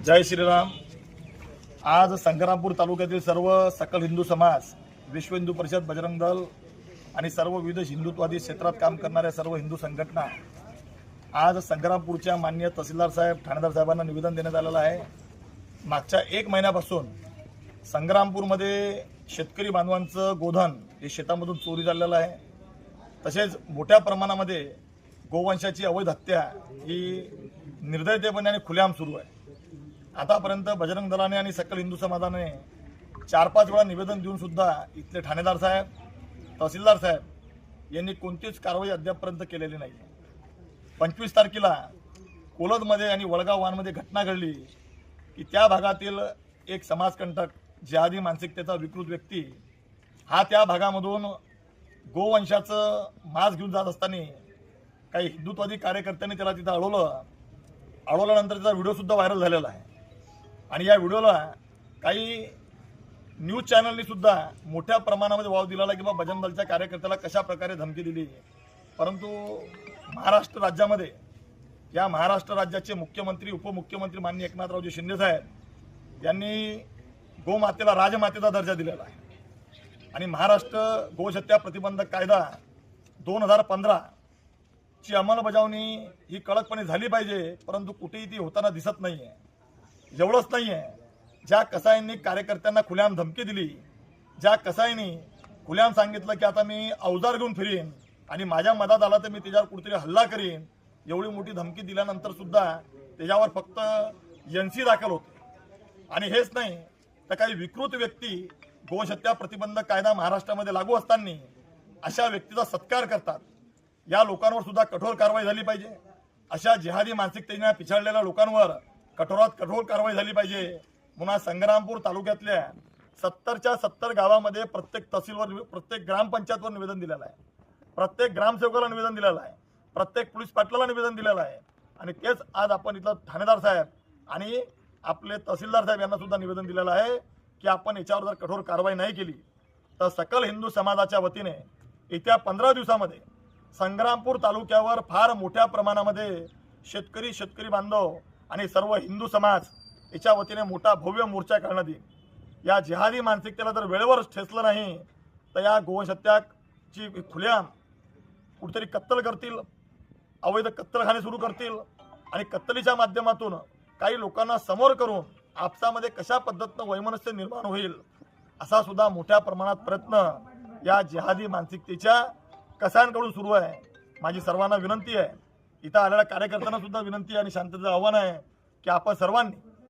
जय श्रीराम। आज संग्रामपूर तालुक्यातील सर्व सकल हिंदू समाज, विश्व हिंदू परिषद, बजरंग दल आणि सर्व विविध हिंदुत्वादी क्षेत्रात काम करणाऱ्या सर्व हिंदू संघटना आज संग्रामपूरच्या माननीय तहसीलदार साहेब, ठाणेदार साहेबांना निवेदन देण्यात आलेलं आहे। मागच्या 1 महिन्यापासून संग्रामपूरमध्ये शेतकरी बांधवांचं गोधन हे शेतामधून चोरी झालेलं आहे। तसेच मोठ्या प्रमाणामध्ये गोवंशाची अवैध हत्या ही निर्दयतेपणे आणि खुलेआम सुरू आहे। आतापर्यंत बजरंग दलाने आणि सकल हिंदू समाजाने 4-5 वेळा निवेदन देऊन सुद्धा इथले ठाणेदार साहेब, तहसीलदार साहेब यांनी कोणतीच कारवाई अद्यापपर्यंत केलेली नाही। 25 तारखेला कोलदमध्ये आणि वडगाव वानमध्ये घटना घडली की त्या भागातील एक समाजकंटक, जिहादी मानसिकतेचा विकृत व्यक्ती हा त्या भागामधून गोवंशाचं मांस घेऊन जात असताना काही हिंदुत्वादी कार्यकर्त्यांनी त्याला तिथं अडवल्यानंतर त्याचा व्हिडिओ सुद्धा व्हायरल झालेला आहे। आणि या व्हिडिओला काही न्यूज चॅनलनी सुद्धा मोठ्या प्रमाणामध्ये वाव दिलेला की बाबा बजरंग दलच्या कार्यकर्त्याला कशा प्रकारे धमकी दिली। परंतु महाराष्ट्र राज्यामध्ये या महाराष्ट्र राज्याचे मुख्यमंत्री, उपमुख्यमंत्री माननीय एकनाथरावजी शिंदे साहेब यांनी गोमातेला राजमातेचा दर्जा दिलेला आहे। आणि महाराष्ट्र गोहत्या प्रतिबंधक कायदा 2015 ची अंमलबजावणी ही कडकपणे झाली पाहिजे, परंतु कुठेही ती होताना दिसत नाहीये। एवढंच नाहीये, ज्या कसाईंनी कार्यकर्त्यांना खुलेआम धमकी दिली, ज्या कसाईंनी खुलेआम सांगितलं की आता मी अवजार घेऊन फिरीन आणि माझ्या मदत आला तर मी त्याच्यावर कुठेतरी हल्ला करीन, एवढी मोठी धमकी दिल्यानंतर सुद्धा त्याच्यावर फक्त NC दाखल होते। आणि हेच नाही तर काही विकृत व्यक्ती गोहत्या प्रतिबंधक कायदा महाराष्ट्रामध्ये लागू असताना अशा व्यक्तीचा सत्कार करतात। या लोकांवर सुद्धा कठोर कारवाई झाली पाहिजे। अशा जिहादी मानसिकतेने पिछाडलेल्या लोकांवर कठोरात कठोर कारवाई झाली पाहिजे। पुन्हा संग्रामपूर तालुक्यातल्या 70च्या 70 गावामध्ये प्रत्येक तहसीलवर, प्रत्येक ग्रामपंचायतवर निवेदन दिलेलं आहे, प्रत्येक ग्रामसेवकाला निवेदन दिलेलं आहे, प्रत्येक पोलीस पाटलाला निवेदन दिलेलं आहे। आणि तेच आज आपण इथं ठाणेदार साहेब आणि आपले तहसीलदार साहेब यांना सुद्धा निवेदन दिलेलं आहे की आपण याच्यावर जर कठोर कारवाई नाही केली तर सकल हिंदू समाजाच्या वतीने येत्या 15 दिवसामध्ये संग्रामपूर तालुक्यावर फार मोठ्या प्रमाणामध्ये शेतकरी बांधव आणि सर्व हिंदू समाज याच्या वतीने मोठा भव्य मोर्चा काढण्यात येईल। या जिहादी मानसिकतेला जर वेळेवर ठेचलं नाही तर या गोवंशत्याची खुलेआम कुठेतरी कत्तल करतील, अवैध कत्तलखाने सुरू करतील आणि कत्तलीच्या माध्यमातून काही लोकांना समोर करून आपसामध्ये कशा पद्धतीनं वैमनस्य निर्माण होईल असा सुद्धा मोठ्या प्रमाणात प्रयत्न या जिहादी मानसिकतेच्या कसायांकडून सुरू आहे। माझी सर्वांना विनंती आहे, इथं आलेल्या कार्यकर्त्यांना सुद्धा विनंती आहे आणि शांततेचं आव्हान आहे की आपण सर्वांनी